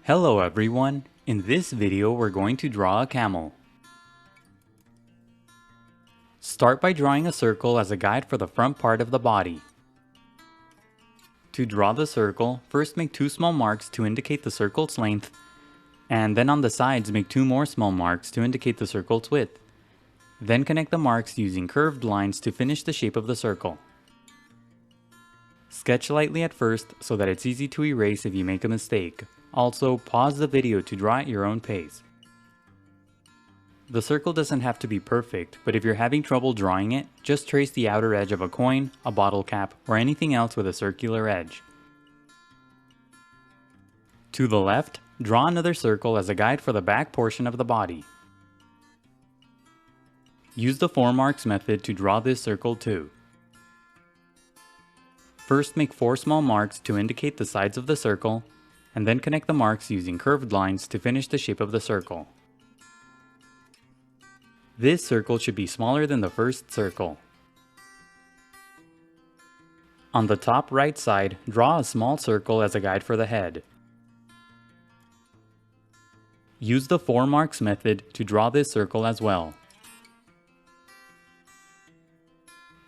Hello everyone! In this video we're going to draw a camel. Start by drawing a circle as a guide for the front part of the body. To draw the circle, first make two small marks to indicate the circle's length, and then on the sides make two more small marks to indicate the circle's width. Then connect the marks using curved lines to finish the shape of the circle. Sketch lightly at first so that it's easy to erase if you make a mistake. Also, pause the video to draw at your own pace. The circle doesn't have to be perfect, but if you're having trouble drawing it, just trace the outer edge of a coin, a bottle cap, or anything else with a circular edge. To the left, draw another circle as a guide for the back portion of the body. Use the 4 marks method to draw this circle too. First make 4 small marks to indicate the sides of the circle, and then connect the marks using curved lines to finish the shape of the circle. This circle should be smaller than the first circle. On the top right side, draw a small circle as a guide for the head. Use the 4 marks method to draw this circle as well.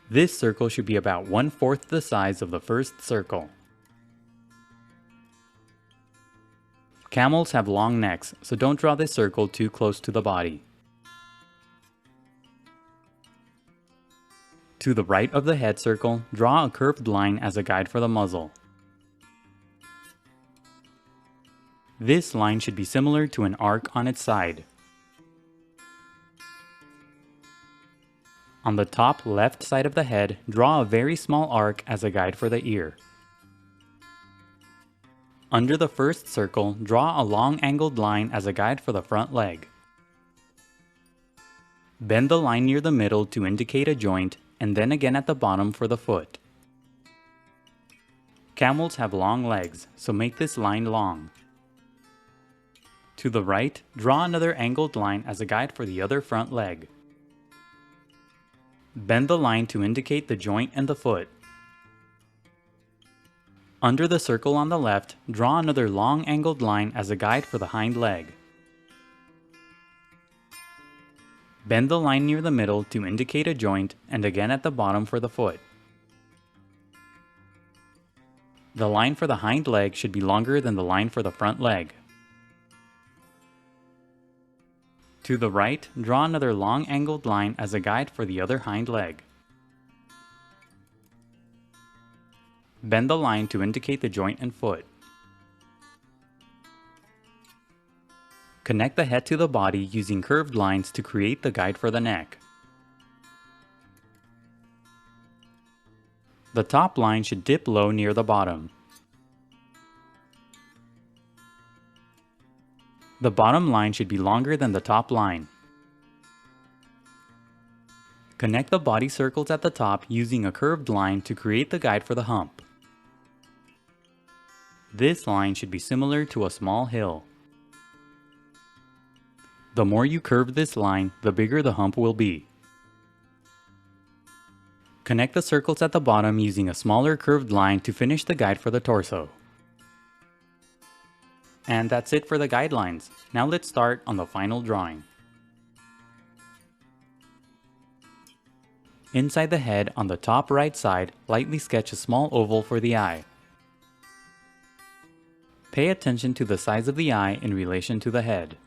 This circle should be about 1/4 the size of the first circle. Camels have long necks, so don't draw this circle too close to the body. To the right of the head circle, draw a curved line as a guide for the muzzle. This line should be similar to an arc on its side. On the top left side of the head, draw a very small arc as a guide for the ear. Under the first circle, draw a long angled line as a guide for the front leg. Bend the line near the middle to indicate a joint, and then again at the bottom for the foot. Camels have long legs, so make this line long. To the right, draw another angled line as a guide for the other front leg. Bend the line to indicate the joint and the foot. Under the circle on the left, draw another long angled line as a guide for the hind leg. Bend the line near the middle to indicate a joint, and again at the bottom for the foot. The line for the hind leg should be longer than the line for the front leg. To the right, draw another long angled line as a guide for the other hind leg. Bend the line to indicate the joint and foot. Connect the head to the body using curved lines to create the guide for the neck. The top line should dip low near the bottom. The bottom line should be longer than the top line. Connect the body circles at the top using a curved line to create the guide for the hump. This line should be similar to a small hill. The more you curve this line, the bigger the hump will be. Connect the circles at the bottom using a smaller curved line to finish the guide for the torso. And that's it for the guidelines. Now let's start on the final drawing. Inside the head, on the top right side, lightly sketch a small oval for the eye. Pay attention to the size of the eye in relation to the head.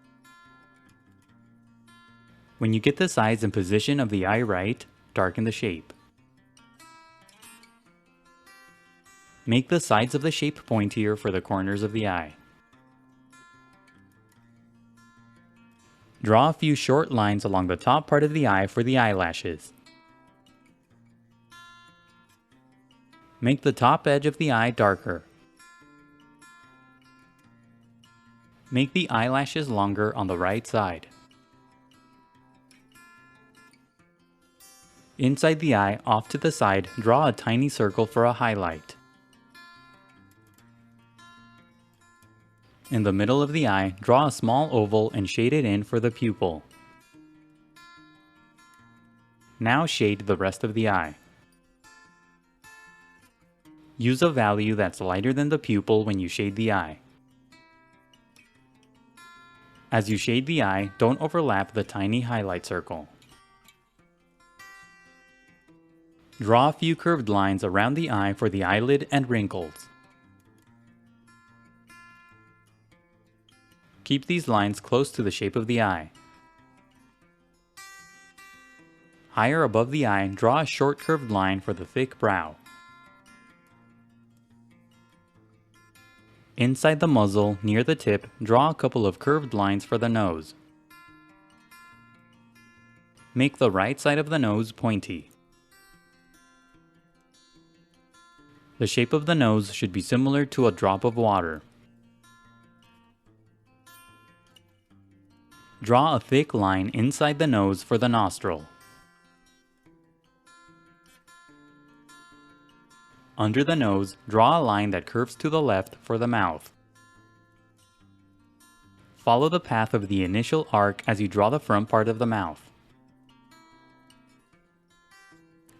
When you get the size and position of the eye right, darken the shape. Make the sides of the shape pointier for the corners of the eye. Draw a few short lines along the top part of the eye for the eyelashes. Make the top edge of the eye darker. Make the eyelashes longer on the right side. Inside the eye, off to the side, draw a tiny circle for a highlight. In the middle of the eye, draw a small oval and shade it in for the pupil. Now shade the rest of the eye. Use a value that's lighter than the pupil when you shade the eye. As you shade the eye, don't overlap the tiny highlight circle. Draw a few curved lines around the eye for the eyelid and wrinkles. Keep these lines close to the shape of the eye. Higher above the eye, draw a short curved line for the thick brow. Inside the muzzle, near the tip, draw a couple of curved lines for the nose. Make the right side of the nose pointy. The shape of the nose should be similar to a drop of water. Draw a thick line inside the nose for the nostril. Under the nose, draw a line that curves to the left for the mouth. Follow the path of the initial arc as you draw the front part of the mouth.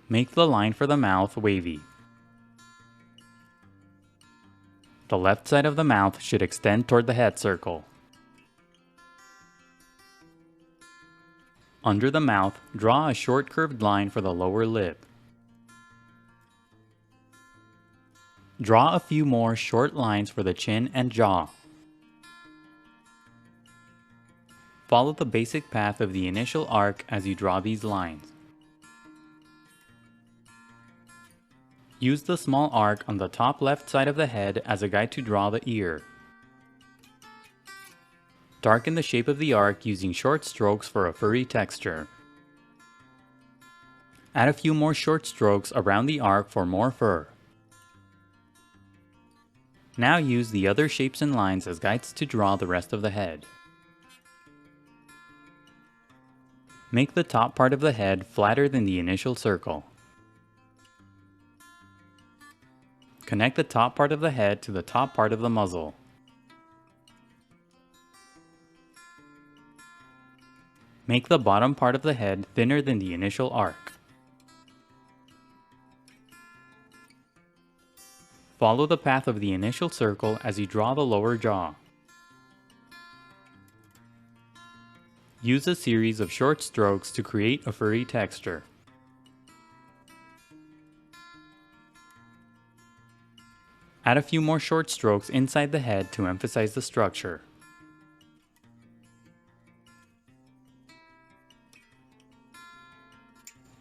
Make the line for the mouth wavy. The left side of the mouth should extend toward the head circle. Under the mouth, draw a short curved line for the lower lip. Draw a few more short lines for the chin and jaw. Follow the basic path of the initial arc as you draw these lines. Use the small arc on the top left side of the head as a guide to draw the ear. Darken the shape of the arc using short strokes for a furry texture. Add a few more short strokes around the arc for more fur. Now use the other shapes and lines as guides to draw the rest of the head. Make the top part of the head flatter than the initial circle. Connect the top part of the head to the top part of the muzzle. Make the bottom part of the head thinner than the initial arc. Follow the path of the initial circle as you draw the lower jaw. Use a series of short strokes to create a furry texture. Add a few more short strokes inside the head to emphasize the structure.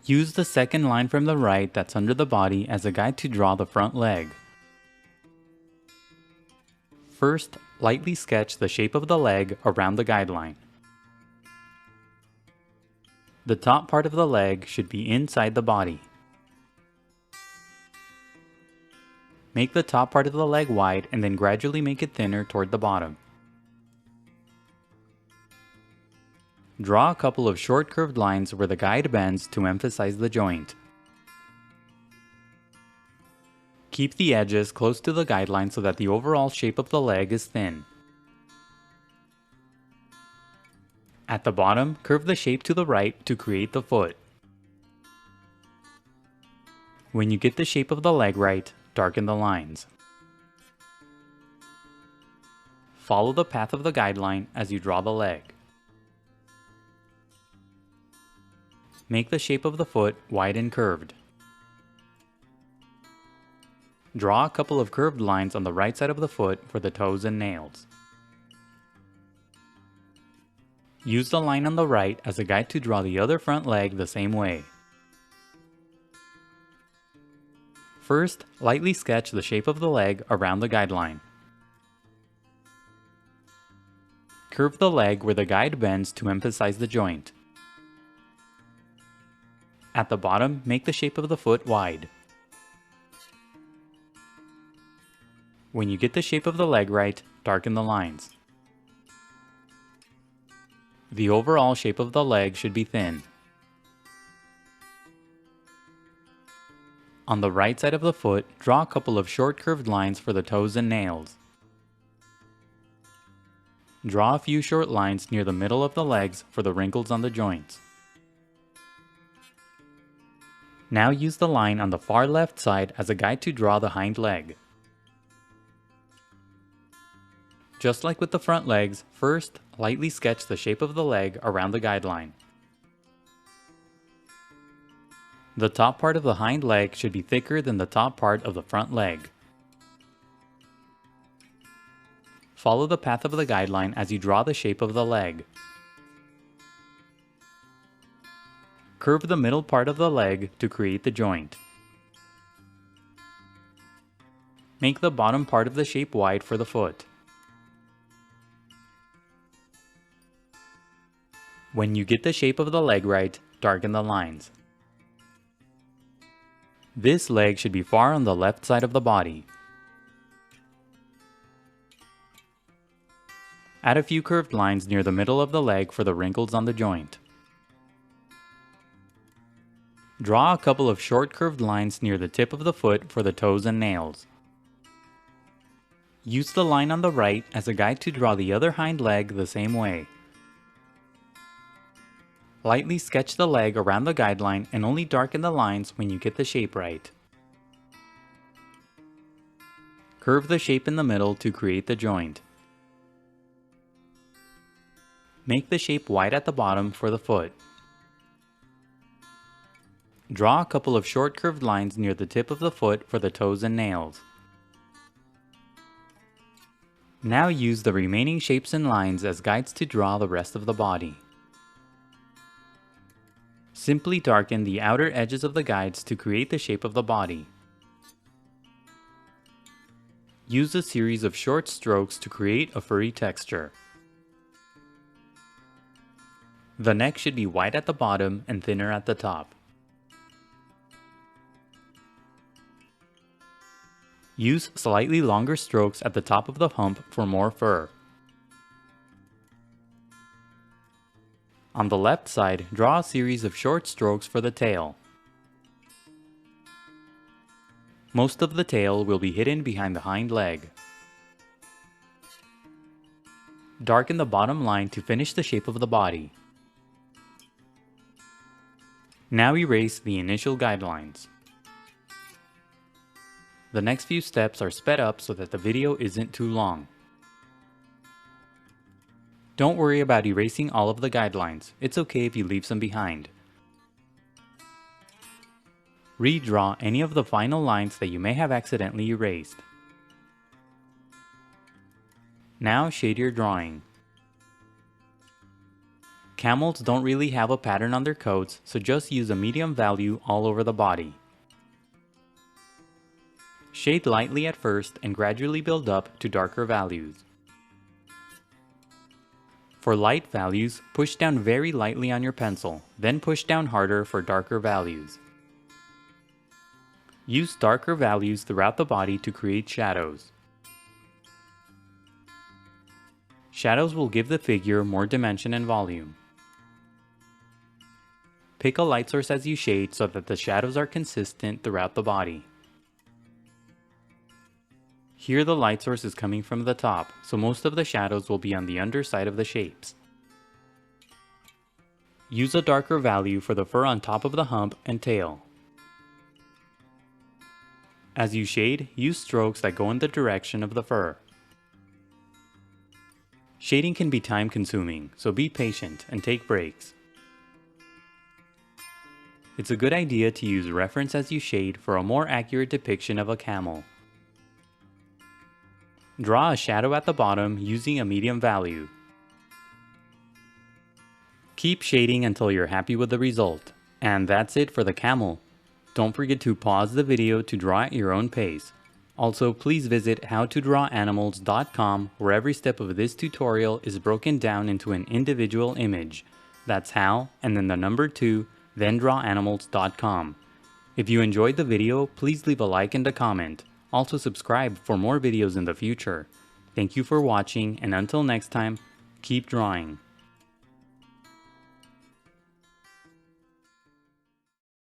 Use the second line from the right that's under the body as a guide to draw the front leg. First, lightly sketch the shape of the leg around the guideline. The top part of the leg should be inside the body. Make the top part of the leg wide and then gradually make it thinner toward the bottom. Draw a couple of short curved lines where the guide bends to emphasize the joint. Keep the edges close to the guideline so that the overall shape of the leg is thin. At the bottom, curve the shape to the right to create the foot. When you get the shape of the leg right, darken the lines. Follow the path of the guideline as you draw the leg. Make the shape of the foot wide and curved. Draw a couple of curved lines on the right side of the foot for the toes and nails. Use the line on the right as a guide to draw the other front leg the same way. First, lightly sketch the shape of the leg around the guideline. Curve the leg where the guide bends to emphasize the joint. At the bottom, make the shape of the foot wide. When you get the shape of the leg right, darken the lines. The overall shape of the leg should be thin. On the right side of the foot, draw a couple of short curved lines for the toes and nails. Draw a few short lines near the middle of the legs for the wrinkles on the joints. Now use the line on the far left side as a guide to draw the hind leg. Just like with the front legs, first, lightly sketch the shape of the leg around the guideline. The top part of the hind leg should be thicker than the top part of the front leg. Follow the path of the guideline as you draw the shape of the leg. Curve the middle part of the leg to create the joint. Make the bottom part of the shape wide for the foot. When you get the shape of the leg right, darken the lines. This leg should be far on the left side of the body. Add a few curved lines near the middle of the leg for the wrinkles on the joint. Draw a couple of short curved lines near the tip of the foot for the toes and nails. Use the line on the right as a guide to draw the other hind leg the same way. Lightly sketch the leg around the guideline and only darken the lines when you get the shape right. Curve the shape in the middle to create the joint. Make the shape wide at the bottom for the foot. Draw a couple of short curved lines near the tip of the foot for the toes and nails. Now use the remaining shapes and lines as guides to draw the rest of the body. Simply darken the outer edges of the guides to create the shape of the body. Use a series of short strokes to create a furry texture. The neck should be wide at the bottom and thinner at the top. Use slightly longer strokes at the top of the hump for more fur. On the left side, draw a series of short strokes for the tail. Most of the tail will be hidden behind the hind leg. Darken the bottom line to finish the shape of the body. Now erase the initial guidelines. The next few steps are sped up so that the video isn't too long. Don't worry about erasing all of the guidelines, it's okay if you leave some behind. Redraw any of the final lines that you may have accidentally erased. Now shade your drawing. Camels don't really have a pattern on their coats, so just use a medium value all over the body. Shade lightly at first and gradually build up to darker values. For light values, push down very lightly on your pencil, then push down harder for darker values. Use darker values throughout the body to create shadows. Shadows will give the figure more dimension and volume. Pick a light source as you shade so that the shadows are consistent throughout the body. Here the light source is coming from the top, so most of the shadows will be on the underside of the shapes. Use a darker value for the fur on top of the hump and tail. As you shade, use strokes that go in the direction of the fur. Shading can be time consuming, so be patient and take breaks. It's a good idea to use reference as you shade for a more accurate depiction of a camel. Draw a shadow at the bottom using a medium value. Keep shading until you're happy with the result. And that's it for the camel. Don't forget to pause the video to draw at your own pace. Also, please visit howtodrawanimals.com where every step of this tutorial is broken down into an individual image. That's how, and then the number 2, then drawanimals.com. If you enjoyed the video, please leave a like and a comment. Also subscribe for more videos in the future. Thank you for watching, and until next time, keep drawing.